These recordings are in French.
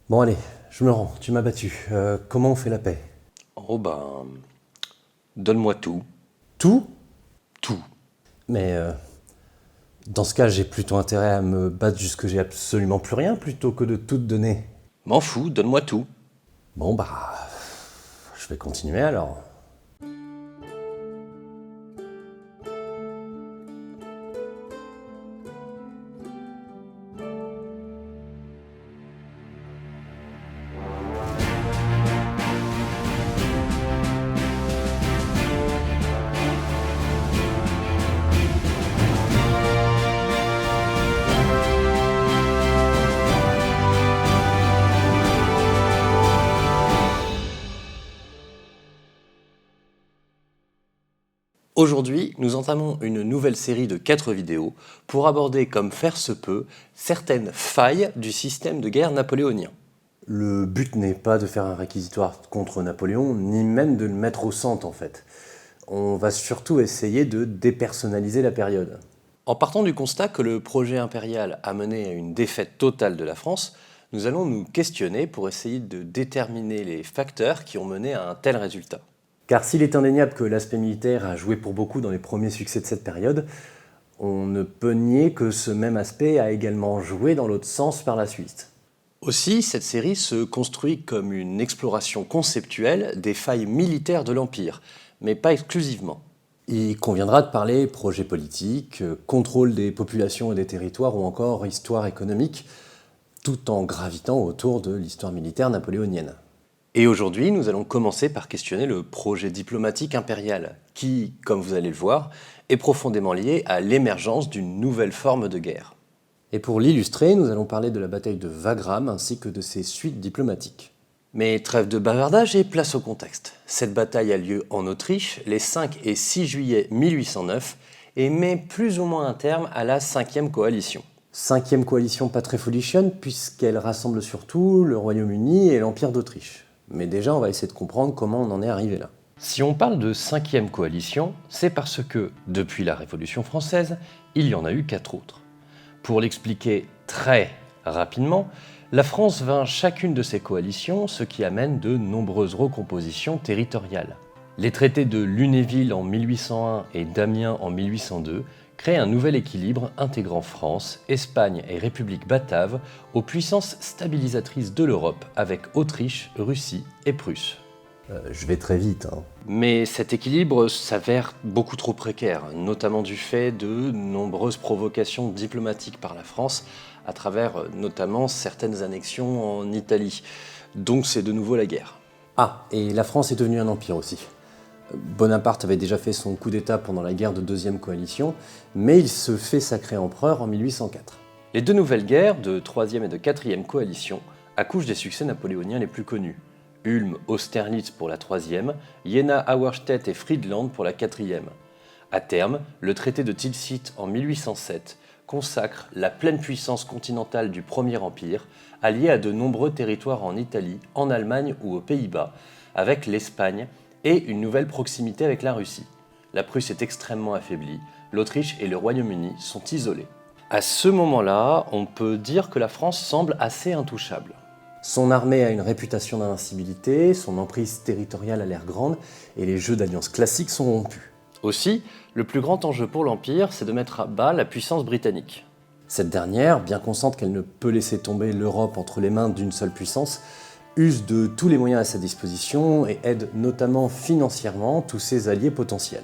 Bon allez, je me rends, tu m'as battu. Comment on fait la paix? Oh ben, donne-moi tout. Tout? Tout. Mais dans ce cas, j'ai plutôt intérêt à me battre jusque j'ai absolument plus rien plutôt que de tout te donner. M'en fous, donne-moi tout. Bon bah, je vais continuer alors. Aujourd'hui, nous entamons une nouvelle série de 4 vidéos pour aborder comme faire se peut certaines failles du système de guerre napoléonien. Le but n'est pas de faire un réquisitoire contre Napoléon, ni même de le mettre au centre en fait. On va surtout essayer de dépersonnaliser la période. En partant du constat que le projet impérial a mené à une défaite totale de la France, nous allons nous questionner pour essayer de déterminer les facteurs qui ont mené à un tel résultat. Car s'il est indéniable que l'aspect militaire a joué pour beaucoup dans les premiers succès de cette période, on ne peut nier que ce même aspect a également joué dans l'autre sens par la suite. Aussi, cette série se construit comme une exploration conceptuelle des failles militaires de l'Empire, mais pas exclusivement. Il conviendra de parler projet politique, contrôle des populations et des territoires ou encore histoire économique, tout en gravitant autour de l'histoire militaire napoléonienne. Et aujourd'hui, nous allons commencer par questionner le projet diplomatique impérial, qui, comme vous allez le voir, est profondément lié à l'émergence d'une nouvelle forme de guerre. Et pour l'illustrer, nous allons parler de la bataille de Wagram ainsi que de ses suites diplomatiques. Mais trêve de bavardage et place au contexte. Cette bataille a lieu en Autriche les 5 et 6 juillet 1809 et met plus ou moins un terme à la 5e coalition. Cinquième coalition pas très folichonne puisqu'elle rassemble surtout le Royaume-Uni et l'Empire d'Autriche. Mais déjà, on va essayer de comprendre comment on en est arrivé là. Si on parle de 5e coalition, c'est parce que, depuis la Révolution française, il y en a eu 4 autres. Pour l'expliquer très rapidement, la France vainc chacune de ces coalitions, ce qui amène de nombreuses recompositions territoriales. Les traités de Lunéville en 1801 et d'Amiens en 1802 créent un nouvel équilibre intégrant France, Espagne et République batave aux puissances stabilisatrices de l'Europe avec Autriche, Russie et Prusse. Je vais très vite. Mais cet équilibre s'avère beaucoup trop précaire, notamment du fait de nombreuses provocations diplomatiques par la France, à travers notamment certaines annexions en Italie. Donc c'est de nouveau la guerre. Ah, et la France est devenue un empire aussi. Bonaparte avait déjà fait son coup d'État pendant la guerre de deuxième coalition, mais il se fait sacrer empereur en 1804. Les deux nouvelles guerres, de 3e et de 4e coalition, accouchent des succès napoléoniens les plus connus. Ulm, Austerlitz pour la 3e, Jena-Auerstedt et Friedland pour la 4e. À terme, le traité de Tilsit en 1807 consacre la pleine puissance continentale du Premier Empire, alliée à de nombreux territoires en Italie, en Allemagne ou aux Pays-Bas, avec l'Espagne et une nouvelle proximité avec la Russie. La Prusse est extrêmement affaiblie, l'Autriche et le Royaume-Uni sont isolés. À ce moment-là, on peut dire que la France semble assez intouchable. Son armée a une réputation d'invincibilité, son emprise territoriale a l'air grande, et les jeux d'alliance classiques sont rompus. Aussi, le plus grand enjeu pour l'Empire, c'est de mettre à bas la puissance britannique. Cette dernière, bien consciente qu'elle ne peut laisser tomber l'Europe entre les mains d'une seule puissance, use de tous les moyens à sa disposition et aide notamment financièrement tous ses alliés potentiels.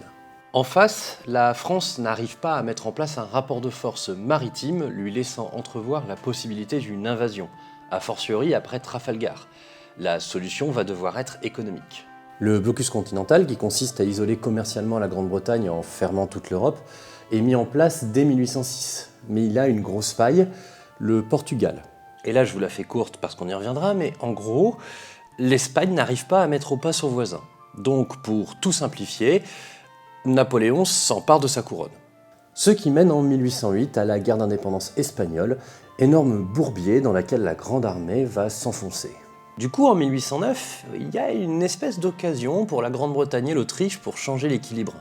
En face, la France n'arrive pas à mettre en place un rapport de force maritime lui laissant entrevoir la possibilité d'une invasion, a fortiori après Trafalgar. La solution va devoir être économique. Le blocus continental, qui consiste à isoler commercialement la Grande-Bretagne en fermant toute l'Europe, est mis en place dès 1806. Mais il a une grosse faille, le Portugal. Et là, je vous la fais courte parce qu'on y reviendra, mais en gros, l'Espagne n'arrive pas à mettre au pas son voisin. Donc, pour tout simplifier, Napoléon s'empare de sa couronne. Ce qui mène en 1808 à la guerre d'indépendance espagnole, énorme bourbier dans laquelle la Grande Armée va s'enfoncer. Du coup, en 1809, il y a une espèce d'occasion pour la Grande-Bretagne et l'Autriche pour changer l'équilibre.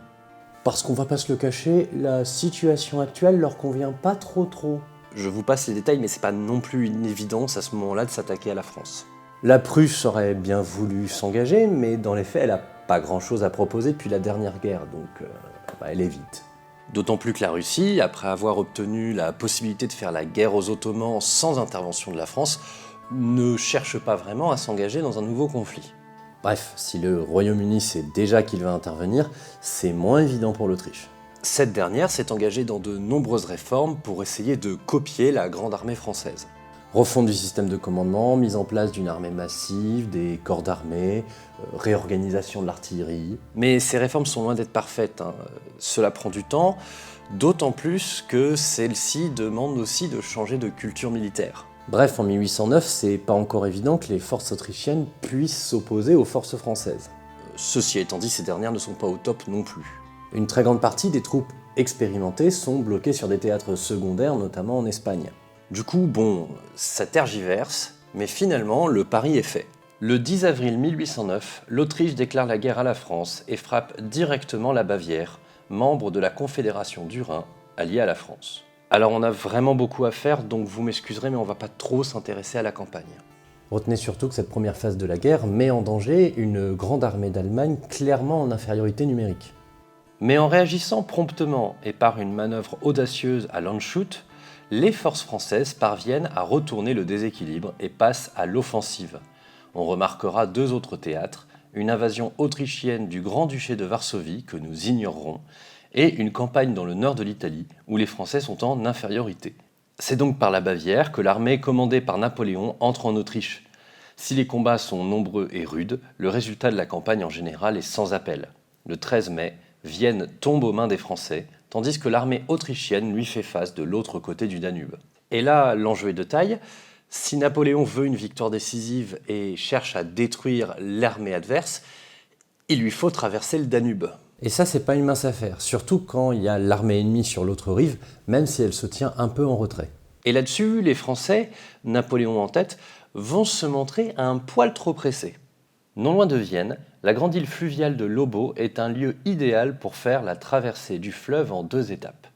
Parce qu'on va pas se le cacher, la situation actuelle leur convient pas trop. Je vous passe les détails, mais c'est pas non plus une évidence à ce moment-là de s'attaquer à la France. La Prusse aurait bien voulu s'engager, mais dans les faits, elle n'a pas grand-chose à proposer depuis la dernière guerre, donc elle évite. D'autant plus que la Russie, après avoir obtenu la possibilité de faire la guerre aux Ottomans sans intervention de la France, ne cherche pas vraiment à s'engager dans un nouveau conflit. Bref, si le Royaume-Uni sait déjà qu'il va intervenir, c'est moins évident pour l'Autriche. Cette dernière s'est engagée dans de nombreuses réformes pour essayer de copier la grande armée française. Refonte du système de commandement, mise en place d'une armée massive, des corps d'armée, réorganisation de l'artillerie. Mais ces réformes sont loin d'être parfaites. Cela prend du temps, d'autant plus que celles-ci demandent aussi de changer de culture militaire. Bref, en 1809, c'est pas encore évident que les forces autrichiennes puissent s'opposer aux forces françaises. Ceci étant dit, ces dernières ne sont pas au top non plus. Une très grande partie des troupes expérimentées sont bloquées sur des théâtres secondaires, notamment en Espagne. Du coup, ça tergiverse, mais finalement, le pari est fait. Le 10 avril 1809, l'Autriche déclare la guerre à la France et frappe directement la Bavière, membre de la Confédération du Rhin, alliée à la France. Alors on a vraiment beaucoup à faire, donc vous m'excuserez, mais on va pas trop s'intéresser à la campagne. Retenez surtout que cette première phase de la guerre met en danger une grande armée d'Allemagne clairement en infériorité numérique. Mais en réagissant promptement et par une manœuvre audacieuse à Landshut, les forces françaises parviennent à retourner le déséquilibre et passent à l'offensive. On remarquera deux autres théâtres, une invasion autrichienne du Grand-Duché de Varsovie que nous ignorerons, et une campagne dans le nord de l'Italie où les Français sont en infériorité. C'est donc par la Bavière que l'armée commandée par Napoléon entre en Autriche. Si les combats sont nombreux et rudes, le résultat de la campagne en général est sans appel. Le 13 mai, Vienne tombe aux mains des Français, tandis que l'armée autrichienne lui fait face de l'autre côté du Danube. Et là, l'enjeu est de taille. Si Napoléon veut une victoire décisive et cherche à détruire l'armée adverse, il lui faut traverser le Danube. Et ça, c'est pas une mince affaire, surtout quand il y a l'armée ennemie sur l'autre rive, même si elle se tient un peu en retrait. Et là-dessus, les Français, Napoléon en tête, vont se montrer un poil trop pressés. Non loin de Vienne, la grande île fluviale de Lobo est un lieu idéal pour faire la traversée du fleuve en 2 étapes.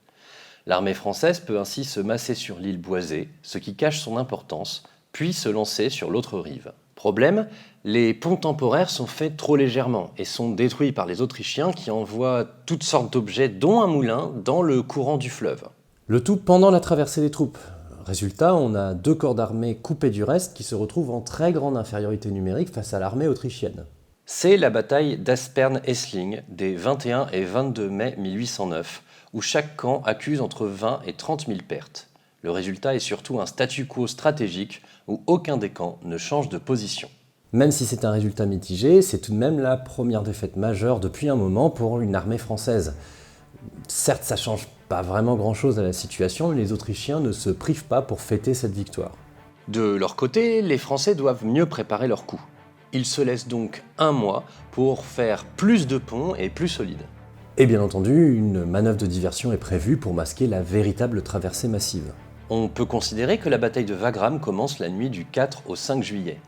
L'armée française peut ainsi se masser sur l'île boisée, ce qui cache son importance, puis se lancer sur l'autre rive. Problème, les ponts temporaires sont faits trop légèrement et sont détruits par les Autrichiens qui envoient toutes sortes d'objets, dont un moulin, dans le courant du fleuve. Le tout pendant la traversée des troupes. Résultat, on a 2 corps d'armée coupés du reste qui se retrouvent en très grande infériorité numérique face à l'armée autrichienne. C'est la bataille d'Aspern-Essling des 21 et 22 mai 1809, où chaque camp accuse entre 20 et 30 000 pertes. Le résultat est surtout un statu quo stratégique où aucun des camps ne change de position. Même si c'est un résultat mitigé, c'est tout de même la première défaite majeure depuis un moment pour une armée française. Certes, ça change pas vraiment grand-chose à la situation, mais les Autrichiens ne se privent pas pour fêter cette victoire. De leur côté, les Français doivent mieux préparer leur coup. Ils se laissent donc 1 mois pour faire plus de ponts et plus solides. Et bien entendu, une manœuvre de diversion est prévue pour masquer la véritable traversée massive. On peut considérer que la bataille de Wagram commence la nuit du 4 au 5 juillet.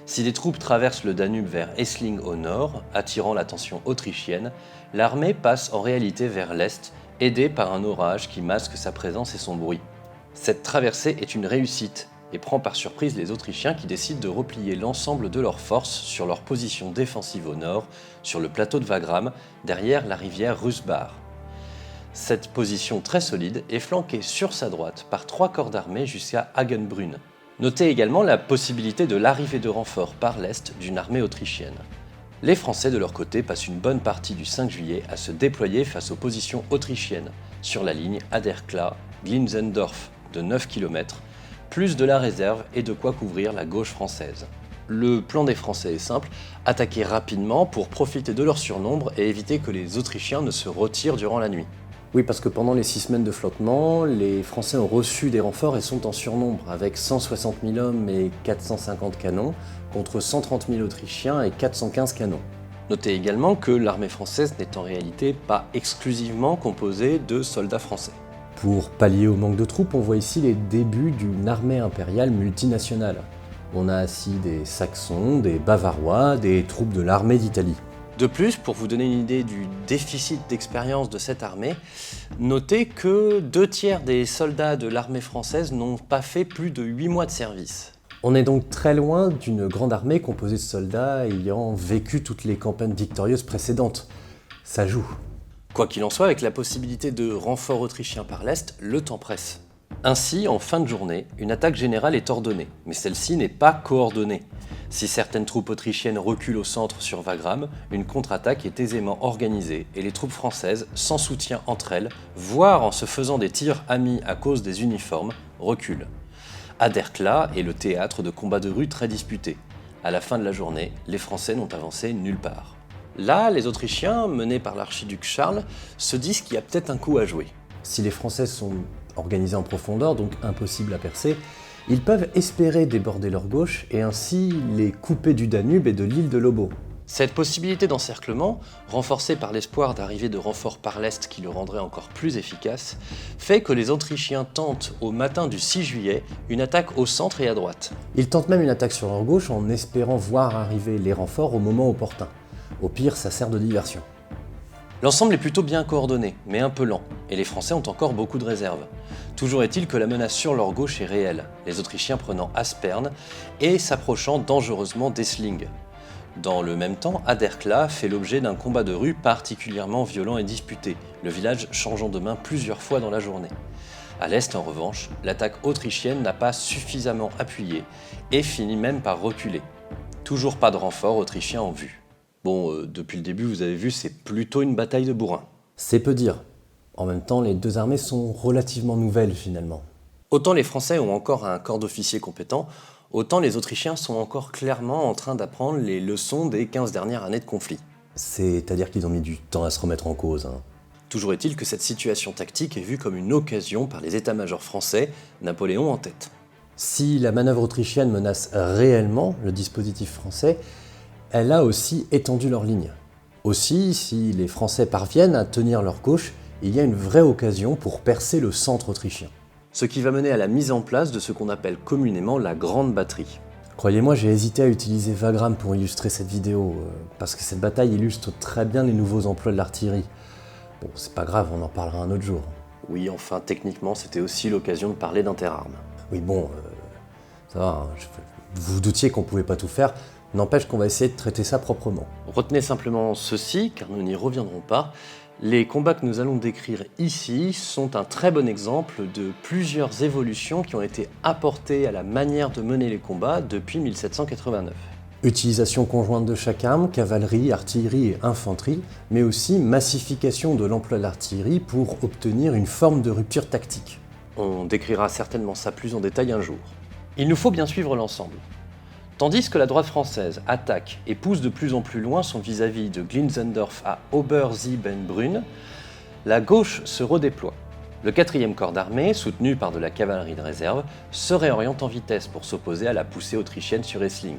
Si les troupes traversent le Danube vers Essling au nord, attirant l'attention autrichienne, l'armée passe en réalité vers l'est, aidée par un orage qui masque sa présence et son bruit. Cette traversée est une réussite et prend par surprise les Autrichiens qui décident de replier l'ensemble de leurs forces sur leur position défensive au nord, sur le plateau de Wagram, derrière la rivière Rusbar. Cette position très solide est flanquée sur sa droite par 3 corps d'armée jusqu'à Hagenbrunn. Notez également la possibilité de l'arrivée de renforts par l'est d'une armée autrichienne. Les Français de leur côté passent une bonne partie du 5 juillet à se déployer face aux positions autrichiennes, sur la ligne Aderklaa-Glinzendorf de 9 km, plus de la réserve et de quoi couvrir la gauche française. Le plan des Français est simple, attaquer rapidement pour profiter de leur surnombre et éviter que les Autrichiens ne se retirent durant la nuit. Oui, parce que pendant les 6 semaines de flottement, les Français ont reçu des renforts et sont en surnombre, avec 160 000 hommes et 450 canons, contre 130 000 Autrichiens et 415 canons. Notez également que l'armée française n'est en réalité pas exclusivement composée de soldats français. Pour pallier au manque de troupes, on voit ici les débuts d'une armée impériale multinationale. On a ainsi des Saxons, des Bavarois, des troupes de l'armée d'Italie. De plus, pour vous donner une idée du déficit d'expérience de cette armée, notez que 2/3 des soldats de l'armée française n'ont pas fait plus de 8 mois de service. On est donc très loin d'une grande armée composée de soldats ayant vécu toutes les campagnes victorieuses précédentes. Ça joue. Quoi qu'il en soit, avec la possibilité de renforts autrichiens par l'Est, le temps presse. Ainsi, en fin de journée, une attaque générale est ordonnée, mais celle-ci n'est pas coordonnée. Si certaines troupes autrichiennes reculent au centre sur Wagram, une contre-attaque est aisément organisée et les troupes françaises, sans soutien entre elles, voire en se faisant des tirs amis à cause des uniformes, reculent. Aderklaa est le théâtre de combats de rue très disputés. À la fin de la journée, les Français n'ont avancé nulle part. Là, les Autrichiens, menés par l'archiduc Charles, se disent qu'il y a peut-être un coup à jouer. Si les Français sont organisés en profondeur, donc impossible à percer, ils peuvent espérer déborder leur gauche et ainsi les couper du Danube et de l'île de Lobo. Cette possibilité d'encerclement, renforcée par l'espoir d'arriver de renforts par l'Est qui le rendrait encore plus efficace, fait que les Autrichiens tentent au matin du 6 juillet une attaque au centre et à droite. Ils tentent même une attaque sur leur gauche en espérant voir arriver les renforts au moment opportun. Au pire, ça sert de diversion. L'ensemble est plutôt bien coordonné, mais un peu lent, et les Français ont encore beaucoup de réserves. Toujours est-il que la menace sur leur gauche est réelle, les Autrichiens prenant Aspern et s'approchant dangereusement d'Essling. Dans le même temps, Aderklaa fait l'objet d'un combat de rue particulièrement violent et disputé, le village changeant de main plusieurs fois dans la journée. À l'est, en revanche, l'attaque autrichienne n'a pas suffisamment appuyé et finit même par reculer. Toujours pas de renfort autrichien en vue. Bon, depuis le début, vous avez vu, c'est plutôt une bataille de bourrin. C'est peu dire. En même temps, les deux armées sont relativement nouvelles finalement. Autant les Français ont encore un corps d'officiers compétents, autant les Autrichiens sont encore clairement en train d'apprendre les leçons des 15 dernières années de conflit. C'est-à-dire qu'ils ont mis du temps à se remettre en cause. Toujours est-il que cette situation tactique est vue comme une occasion par les états-majors français, Napoléon en tête. Si la manœuvre autrichienne menace réellement le dispositif français, elle a aussi étendu leur ligne. Aussi, si les Français parviennent à tenir leur gauche, il y a une vraie occasion pour percer le centre autrichien. Ce qui va mener à la mise en place de ce qu'on appelle communément la Grande Batterie. Croyez-moi, j'ai hésité à utiliser Wagram pour illustrer cette vidéo, parce que cette bataille illustre très bien les nouveaux emplois de l'artillerie. Bon, c'est pas grave, on en parlera un autre jour. Oui, enfin, techniquement, c'était aussi l'occasion de parler d'interarmes. Oui, bon, ça va, hein, vous vous doutiez qu'on pouvait pas tout faire, n'empêche qu'on va essayer de traiter ça proprement. Retenez simplement ceci, car nous n'y reviendrons pas. Les combats que nous allons décrire ici sont un très bon exemple de plusieurs évolutions qui ont été apportées à la manière de mener les combats depuis 1789. Utilisation conjointe de chaque arme, cavalerie, artillerie et infanterie, mais aussi massification de l'emploi de l'artillerie pour obtenir une forme de rupture tactique. On décrira certainement ça plus en détail un jour. Il nous faut bien suivre l'ensemble. Tandis que la droite française attaque et pousse de plus en plus loin son vis-à-vis de Glinzendorf à Obersiebenbrunn, la gauche se redéploie. Le 4e corps d'armée, soutenu par de la cavalerie de réserve, se réoriente en vitesse pour s'opposer à la poussée autrichienne sur Essling.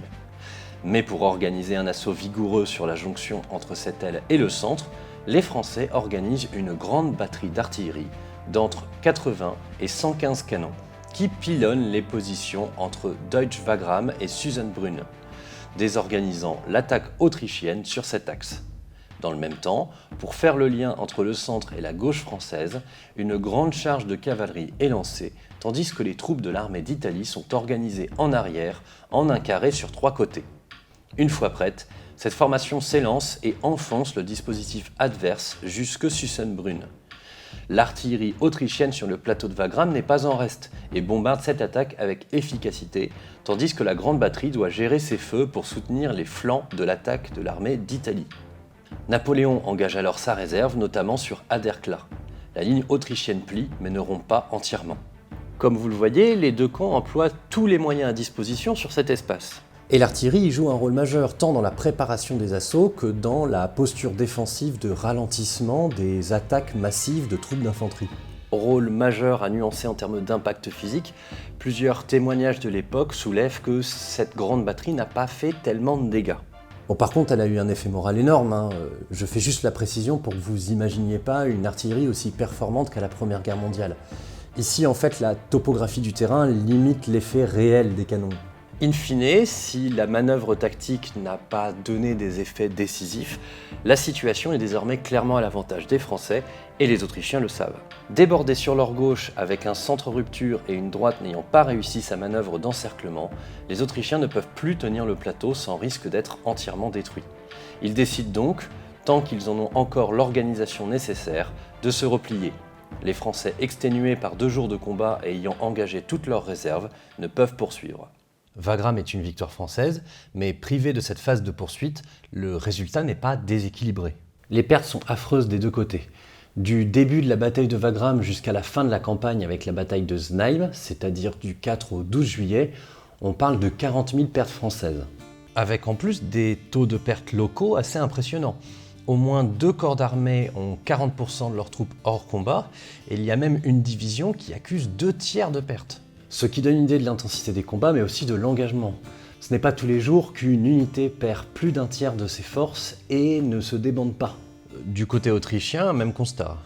Mais pour organiser un assaut vigoureux sur la jonction entre cette aile et le centre, les Français organisent une grande batterie d'artillerie d'entre 80 et 115 canons, qui pilonne les positions entre Deutsch-Wagram et Susenbrunn, désorganisant l'attaque autrichienne sur cet axe. Dans le même temps, pour faire le lien entre le centre et la gauche française, une grande charge de cavalerie est lancée, tandis que les troupes de l'armée d'Italie sont organisées en arrière, en un carré sur 3 côtés. Une fois prête, cette formation s'élance et enfonce le dispositif adverse jusque Susenbrunn. L'artillerie autrichienne sur le plateau de Wagram n'est pas en reste et bombarde cette attaque avec efficacité, tandis que la grande batterie doit gérer ses feux pour soutenir les flancs de l'attaque de l'armée d'Italie. Napoléon engage alors sa réserve, notamment sur Aderklaa. La ligne autrichienne plie, mais ne rompt pas entièrement. Comme vous le voyez, les deux camps emploient tous les moyens à disposition sur cet espace. Et l'artillerie y joue un rôle majeur tant dans la préparation des assauts que dans la posture défensive de ralentissement des attaques massives de troupes d'infanterie. Rôle majeur à nuancer en termes d'impact physique, plusieurs témoignages de l'époque soulèvent que cette grande batterie n'a pas fait tellement de dégâts. Bon, par contre, elle a eu un effet moral énorme. Je fais juste la précision pour que vous imaginiez pas une artillerie aussi performante qu'à la Première Guerre mondiale. Ici, en fait, la topographie du terrain limite l'effet réel des canons. In fine, si la manœuvre tactique n'a pas donné des effets décisifs, la situation est désormais clairement à l'avantage des Français et les Autrichiens le savent. Débordés sur leur gauche avec un centre-rupture et une droite n'ayant pas réussi sa manœuvre d'encerclement, les Autrichiens ne peuvent plus tenir le plateau sans risque d'être entièrement détruits. Ils décident donc, tant qu'ils en ont encore l'organisation nécessaire, de se replier. Les Français, exténués par 2 jours de combat et ayant engagé toutes leurs réserves, ne peuvent poursuivre. Wagram est une victoire française, mais privé de cette phase de poursuite, le résultat n'est pas déséquilibré. Les pertes sont affreuses des deux côtés. Du début de la bataille de Wagram jusqu'à la fin de la campagne avec la bataille de Znaïm, c'est-à-dire du 4 au 12 juillet, on parle de 40 000 pertes françaises. Avec en plus des taux de pertes locaux assez impressionnants. Au moins 2 corps d'armée ont 40% de leurs troupes hors combat, et il y a même une division qui accuse 2/3 de pertes. Ce qui donne une idée de l'intensité des combats, mais aussi de l'engagement. Ce n'est pas tous les jours qu'une unité perd plus d'1/3 de ses forces et ne se débande pas. Du côté autrichien, même constat.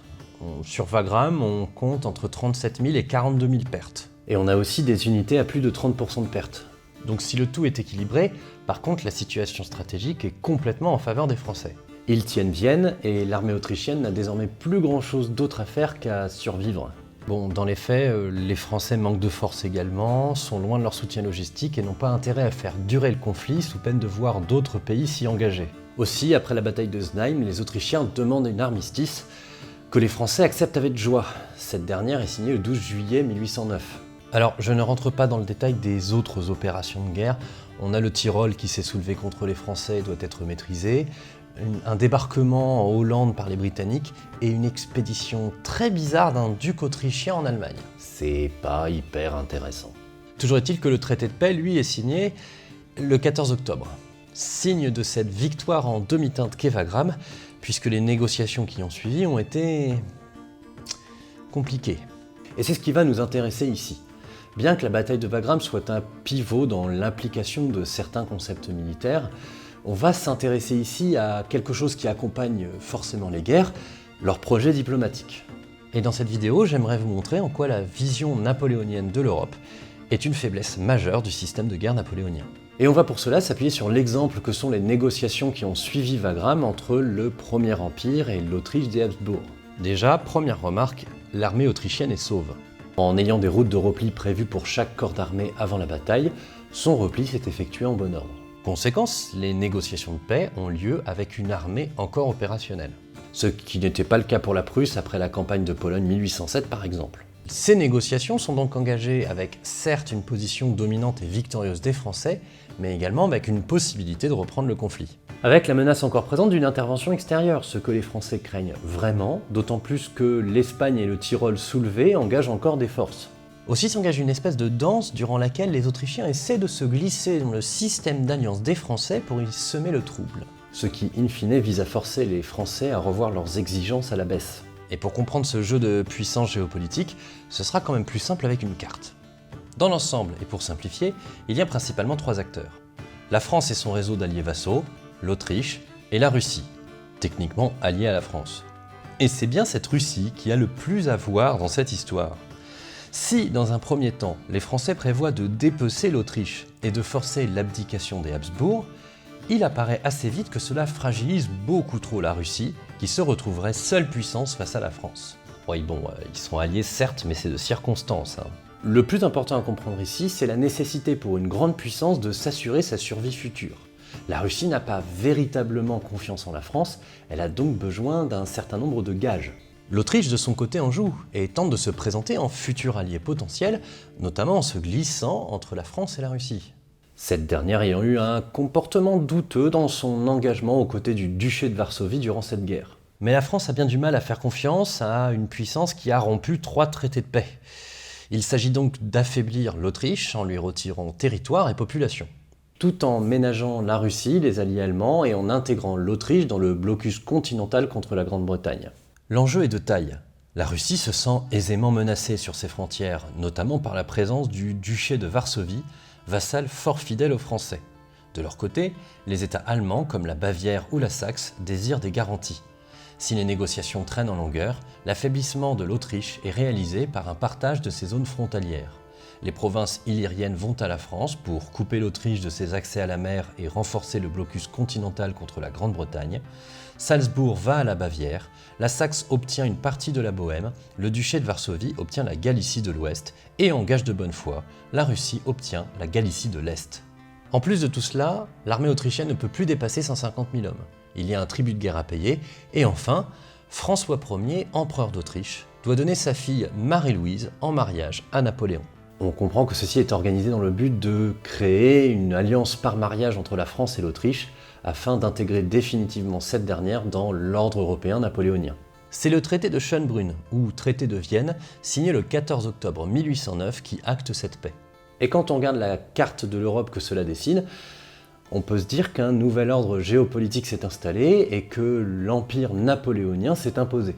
Sur Wagram, on compte entre 37 000 et 42 000 pertes. Et on a aussi des unités à plus de 30% de pertes. Donc si le tout est équilibré, par contre la situation stratégique est complètement en faveur des Français. Ils tiennent Vienne et l'armée autrichienne n'a désormais plus grand-chose d'autre à faire qu'à survivre. Bon, dans les faits, les Français manquent de force également, sont loin de leur soutien logistique et n'ont pas intérêt à faire durer le conflit sous peine de voir d'autres pays s'y engager. Aussi, après la bataille de Znaïm, les Autrichiens demandent une armistice que les Français acceptent avec joie. Cette dernière est signée le 12 juillet 1809. Alors, je ne rentre pas dans le détail des autres opérations de guerre. On a le Tyrol qui s'est soulevé contre les Français et doit être maîtrisé, un débarquement en Hollande par les Britanniques et une expédition très bizarre d'un duc autrichien en Allemagne. C'est pas hyper intéressant. Toujours est-il que le traité de paix, lui, est signé le 14 octobre. Signe de cette victoire en demi-teinte qu'est Wagram, puisque les négociations qui ont suivi ont été compliquées. Et c'est ce qui va nous intéresser ici. Bien que la bataille de Wagram soit un pivot dans l'implication de certains concepts militaires, on va s'intéresser ici à quelque chose qui accompagne forcément les guerres, leur projet diplomatique. Et dans cette vidéo, j'aimerais vous montrer en quoi la vision napoléonienne de l'Europe est une faiblesse majeure du système de guerre napoléonien. Et on va pour cela s'appuyer sur l'exemple que sont les négociations qui ont suivi Wagram entre le Premier Empire et l'Autriche des Habsbourg. Déjà, première remarque, l'armée autrichienne est sauve. En ayant des routes de repli prévues pour chaque corps d'armée avant la bataille, son repli s'est effectué en bon ordre. Conséquence, les négociations de paix ont lieu avec une armée encore opérationnelle. Ce qui n'était pas le cas pour la Prusse après la campagne de Pologne 1807 par exemple. Ces négociations sont donc engagées avec certes une position dominante et victorieuse des Français, mais également avec une possibilité de reprendre le conflit. Avec la menace encore présente d'une intervention extérieure, ce que les Français craignent vraiment, d'autant plus que l'Espagne et le Tyrol soulevés engagent encore des forces. Aussi s'engage une espèce de danse durant laquelle les Autrichiens essaient de se glisser dans le système d'alliance des Français pour y semer le trouble. Ce qui, in fine, vise à forcer les Français à revoir leurs exigences à la baisse. Et pour comprendre ce jeu de puissance géopolitique, ce sera quand même plus simple avec une carte. Dans l'ensemble, et pour simplifier, il y a principalement 3 acteurs. La France et son réseau d'alliés vassaux, l'Autriche et la Russie, techniquement alliée à la France. Et c'est bien cette Russie qui a le plus à voir dans cette histoire. Si, dans un premier temps, les Français prévoient de dépecer l'Autriche et de forcer l'abdication des Habsbourg, il apparaît assez vite que cela fragilise beaucoup trop la Russie, qui se retrouverait seule puissance face à la France. Oui, bon, ils seront alliés certes, mais c'est de circonstance. Le plus important à comprendre ici, c'est la nécessité pour une grande puissance de s'assurer sa survie future. La Russie n'a pas véritablement confiance en la France, elle a donc besoin d'un certain nombre de gages. L'Autriche, de son côté, en joue et tente de se présenter en futur allié potentiel, notamment en se glissant entre la France et la Russie. Cette dernière ayant eu un comportement douteux dans son engagement aux côtés du duché de Varsovie durant cette guerre. Mais la France a bien du mal à faire confiance à une puissance qui a rompu 3 traités de paix. Il s'agit donc d'affaiblir l'Autriche en lui retirant territoire et population, tout en ménageant la Russie, les alliés allemands, et en intégrant l'Autriche dans le blocus continental contre la Grande-Bretagne. L'enjeu est de taille. La Russie se sent aisément menacée sur ses frontières, notamment par la présence du duché de Varsovie, vassal fort fidèle aux Français. De leur côté, les États allemands comme la Bavière ou la Saxe désirent des garanties. Si les négociations traînent en longueur, l'affaiblissement de l'Autriche est réalisé par un partage de ses zones frontalières. Les provinces illyriennes vont à la France pour couper l'Autriche de ses accès à la mer et renforcer le blocus continental contre la Grande-Bretagne. Salzbourg va à la Bavière, la Saxe obtient une partie de la Bohême, le duché de Varsovie obtient la Galicie de l'Ouest et en gage de bonne foi, la Russie obtient la Galicie de l'Est. En plus de tout cela, l'armée autrichienne ne peut plus dépasser 150 000 hommes. Il y a un tribut de guerre à payer et enfin, François Ier, empereur d'Autriche, doit donner sa fille Marie-Louise en mariage à Napoléon. On comprend que ceci est organisé dans le but de créer une alliance par mariage entre la France et l'Autriche afin d'intégrer définitivement cette dernière dans l'ordre européen napoléonien. C'est le traité de Schönbrunn, ou traité de Vienne, signé le 14 octobre 1809 qui acte cette paix. Et quand on regarde la carte de l'Europe que cela dessine, on peut se dire qu'un nouvel ordre géopolitique s'est installé et que l'empire napoléonien s'est imposé.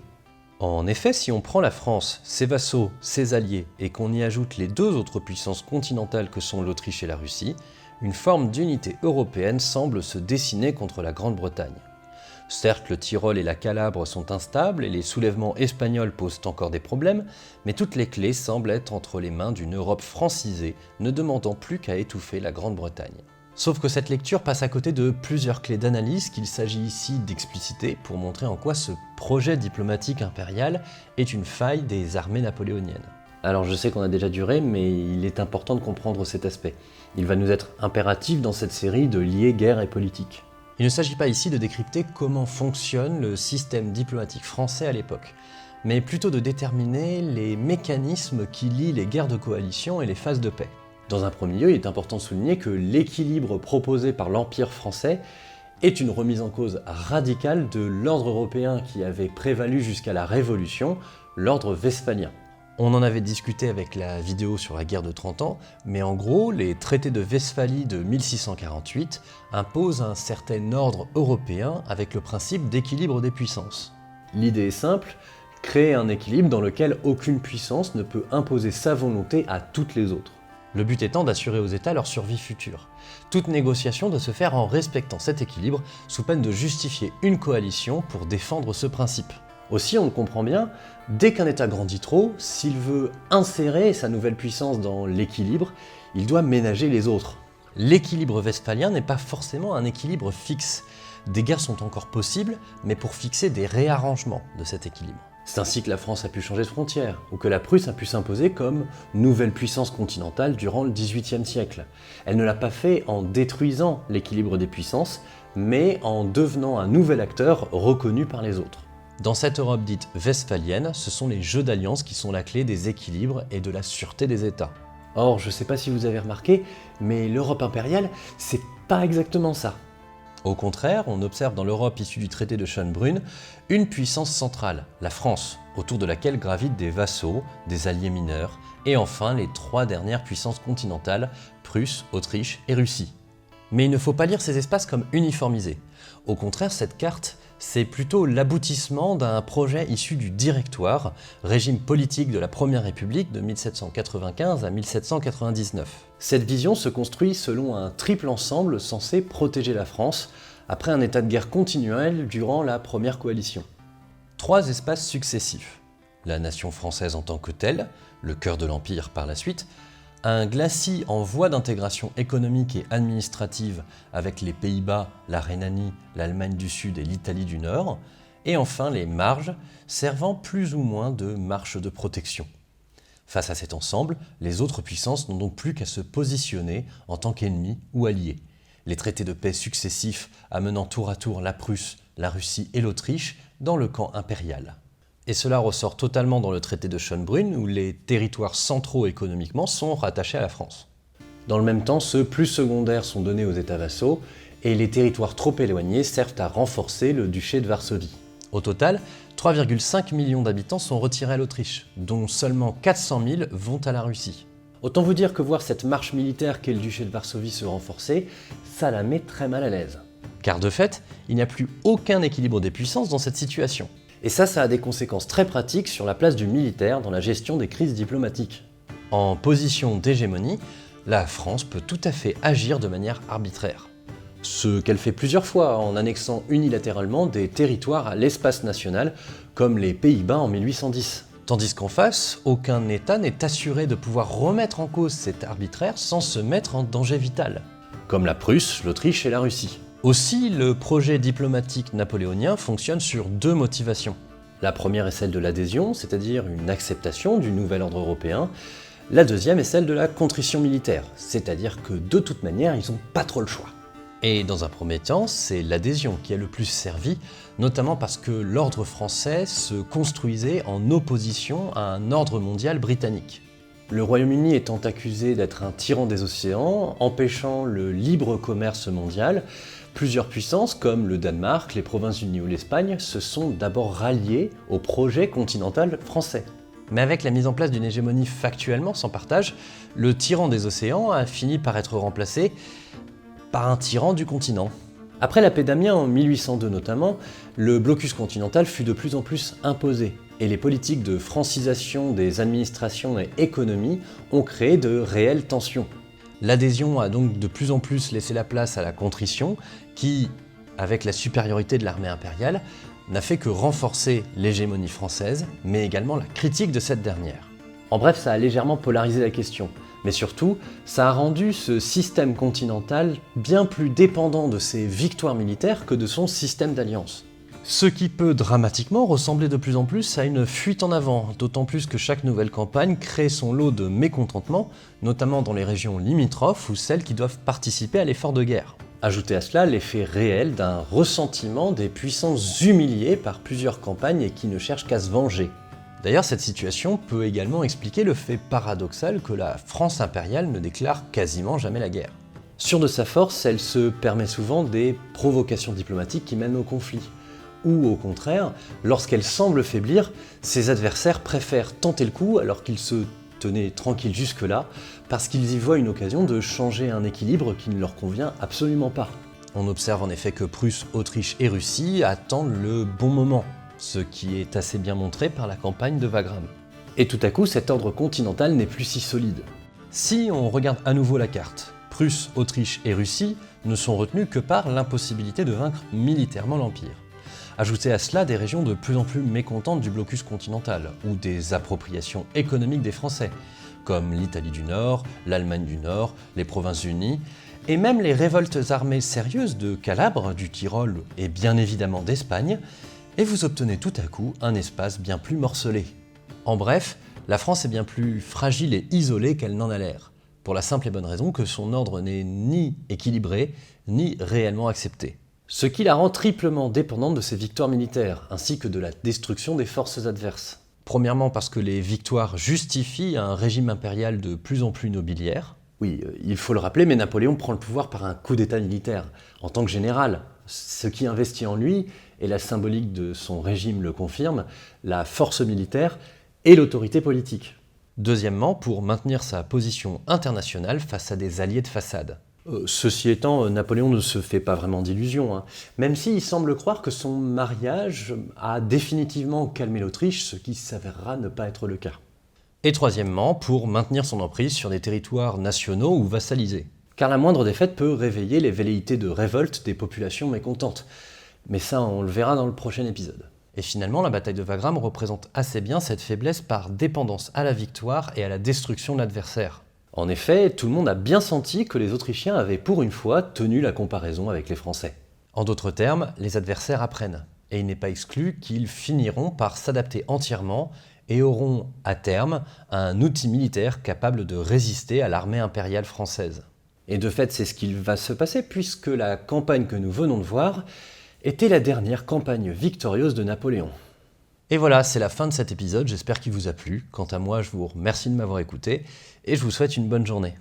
En effet, si on prend la France, ses vassaux, ses alliés, et qu'on y ajoute les deux autres puissances continentales que sont l'Autriche et la Russie, une forme d'unité européenne semble se dessiner contre la Grande-Bretagne. Certes, le Tyrol et la Calabre sont instables et les soulèvements espagnols posent encore des problèmes, mais toutes les clés semblent être entre les mains d'une Europe francisée, ne demandant plus qu'à étouffer la Grande-Bretagne. Sauf que cette lecture passe à côté de plusieurs clés d'analyse qu'il s'agit ici d'expliciter pour montrer en quoi ce projet diplomatique impérial est une faille des armées napoléoniennes. Alors je sais qu'on a déjà duré, mais il est important de comprendre cet aspect. Il va nous être impératif dans cette série de lier guerre et politique. Il ne s'agit pas ici de décrypter comment fonctionne le système diplomatique français à l'époque, mais plutôt de déterminer les mécanismes qui lient les guerres de coalition et les phases de paix. Dans un premier lieu, il est important de souligner que l'équilibre proposé par l'Empire français est une remise en cause radicale de l'ordre européen qui avait prévalu jusqu'à la Révolution, l'ordre westphalien. On en avait discuté avec la vidéo sur la guerre de 30 ans, mais en gros, les traités de Westphalie de 1648 imposent un certain ordre européen avec le principe d'équilibre des puissances. L'idée est simple, créer un équilibre dans lequel aucune puissance ne peut imposer sa volonté à toutes les autres. Le but étant d'assurer aux États leur survie future. Toute négociation doit se faire en respectant cet équilibre, sous peine de justifier une coalition pour défendre ce principe. Aussi, on le comprend bien, dès qu'un État grandit trop, s'il veut insérer sa nouvelle puissance dans l'équilibre, il doit ménager les autres. L'équilibre westphalien n'est pas forcément un équilibre fixe. Des guerres sont encore possibles, mais pour fixer des réarrangements de cet équilibre. C'est ainsi que la France a pu changer de frontière, ou que la Prusse a pu s'imposer comme nouvelle puissance continentale durant le XVIIIe siècle. Elle ne l'a pas fait en détruisant l'équilibre des puissances, mais en devenant un nouvel acteur reconnu par les autres. Dans cette Europe dite westphalienne, ce sont les jeux d'alliance qui sont la clé des équilibres et de la sûreté des États. Or, je ne sais pas si vous avez remarqué, mais l'Europe impériale, c'est pas exactement ça. Au contraire, on observe dans l'Europe issue du traité de Schönbrunn une puissance centrale, la France, autour de laquelle gravitent des vassaux, des alliés mineurs, et enfin les trois dernières puissances continentales, Prusse, Autriche et Russie. Mais il ne faut pas lire ces espaces comme uniformisés. Au contraire, cette carte, c'est plutôt l'aboutissement d'un projet issu du Directoire, régime politique de la Première République de 1795 à 1799. Cette vision se construit selon un triple ensemble censé protéger la France après un état de guerre continuel durant la Première Coalition. Trois espaces successifs. La nation française en tant que telle, le cœur de l'Empire par la suite, un glacis en voie d'intégration économique et administrative avec les Pays-Bas, la Rhénanie, l'Allemagne du Sud et l'Italie du Nord, et enfin les marges, servant plus ou moins de marche de protection. Face à cet ensemble, les autres puissances n'ont donc plus qu'à se positionner en tant qu'ennemis ou alliés. Les traités de paix successifs amenant tour à tour la Prusse, la Russie et l'Autriche dans le camp impérial. Et cela ressort totalement dans le traité de Schönbrunn où les territoires centraux économiquement sont rattachés à la France. Dans le même temps, ceux plus secondaires sont donnés aux États vassaux et les territoires trop éloignés servent à renforcer le duché de Varsovie. Au total, 3,5 millions d'habitants sont retirés à l'Autriche, dont seulement 400 000 vont à la Russie. Autant vous dire que voir cette marche militaire qu'est le duché de Varsovie se renforcer, ça la met très mal à l'aise. Car de fait, il n'y a plus aucun équilibre des puissances dans cette situation. Et ça a des conséquences très pratiques sur la place du militaire dans la gestion des crises diplomatiques. En position d'hégémonie, la France peut tout à fait agir de manière arbitraire. Ce qu'elle fait plusieurs fois en annexant unilatéralement des territoires à l'espace national, comme les Pays-Bas en 1810. Tandis qu'en face, aucun État n'est assuré de pouvoir remettre en cause cet arbitraire sans se mettre en danger vital. Comme la Prusse, l'Autriche et la Russie. Aussi, le projet diplomatique napoléonien fonctionne sur deux motivations. La première est celle de l'adhésion, c'est-à-dire une acceptation du nouvel ordre européen. La deuxième est celle de la contrition militaire, c'est-à-dire que de toute manière, ils n'ont pas trop le choix. Et dans un premier temps, c'est l'adhésion qui a le plus servi, notamment parce que l'ordre français se construisait en opposition à un ordre mondial britannique. Le Royaume-Uni étant accusé d'être un tyran des océans, empêchant le libre commerce mondial, plusieurs puissances comme le Danemark, les Provinces-Unies ou l'Espagne se sont d'abord ralliées au projet continental français. Mais avec la mise en place d'une hégémonie factuellement sans partage, le tyran des océans a fini par être remplacé par un tyran du continent. Après la paix d'Amiens en 1802 notamment, le blocus continental fut de plus en plus imposé et les politiques de francisation des administrations et économies ont créé de réelles tensions. L'adhésion a donc de plus en plus laissé la place à la contrition qui, avec la supériorité de l'armée impériale, n'a fait que renforcer l'hégémonie française, mais également la critique de cette dernière. En bref, ça a légèrement polarisé la question. Mais surtout, ça a rendu ce système continental bien plus dépendant de ses victoires militaires que de son système d'alliance. Ce qui peut dramatiquement ressembler de plus en plus à une fuite en avant, d'autant plus que chaque nouvelle campagne crée son lot de mécontentement, notamment dans les régions limitrophes ou celles qui doivent participer à l'effort de guerre. Ajoutez à cela l'effet réel d'un ressentiment des puissances humiliées par plusieurs campagnes et qui ne cherchent qu'à se venger. D'ailleurs, cette situation peut également expliquer le fait paradoxal que la France impériale ne déclare quasiment jamais la guerre. Sûre de sa force, elle se permet souvent des provocations diplomatiques qui mènent au conflit. Ou au contraire, lorsqu'elle semble faiblir, ses adversaires préfèrent tenter le coup alors qu'ils se tenaient tranquilles jusque-là, parce qu'ils y voient une occasion de changer un équilibre qui ne leur convient absolument pas. On observe en effet que Prusse, Autriche et Russie attendent le bon moment, ce qui est assez bien montré par la campagne de Wagram. Et tout à coup, cet ordre continental n'est plus si solide. Si on regarde à nouveau la carte, Prusse, Autriche et Russie ne sont retenus que par l'impossibilité de vaincre militairement l'Empire. Ajoutez à cela des régions de plus en plus mécontentes du blocus continental, ou des appropriations économiques des Français, comme l'Italie du Nord, l'Allemagne du Nord, les Provinces-Unies, et même les révoltes armées sérieuses de Calabre, du Tyrol et bien évidemment d'Espagne, et vous obtenez tout à coup un espace bien plus morcelé. En bref, la France est bien plus fragile et isolée qu'elle n'en a l'air, pour la simple et bonne raison que son ordre n'est ni équilibré, ni réellement accepté. Ce qui la rend triplement dépendante de ses victoires militaires, ainsi que de la destruction des forces adverses. Premièrement parce que les victoires justifient un régime impérial de plus en plus nobiliaire. Oui, il faut le rappeler, mais Napoléon prend le pouvoir par un coup d'état militaire, en tant que général. Ce qui investit en lui, et la symbolique de son régime le confirme, la force militaire et l'autorité politique. Deuxièmement, pour maintenir sa position internationale face à des alliés de façade. Ceci étant, Napoléon ne se fait pas vraiment d'illusions, même s'il semble croire que son mariage a définitivement calmé l'Autriche, ce qui s'avérera ne pas être le cas. Et troisièmement, pour maintenir son emprise sur des territoires nationaux ou vassalisés. Car la moindre défaite peut réveiller les velléités de révolte des populations mécontentes. Mais ça, on le verra dans le prochain épisode. Et finalement, la bataille de Wagram représente assez bien cette faiblesse par dépendance à la victoire et à la destruction de l'adversaire. En effet, tout le monde a bien senti que les Autrichiens avaient pour une fois tenu la comparaison avec les Français. En d'autres termes, les adversaires apprennent. Et il n'est pas exclu qu'ils finiront par s'adapter entièrement et auront, à terme, un outil militaire capable de résister à l'armée impériale française. Et de fait, c'est ce qu'il va se passer puisque la campagne que nous venons de voir était la dernière campagne victorieuse de Napoléon. Et voilà, c'est la fin de cet épisode, j'espère qu'il vous a plu. Quant à moi, je vous remercie de m'avoir écouté et je vous souhaite une bonne journée.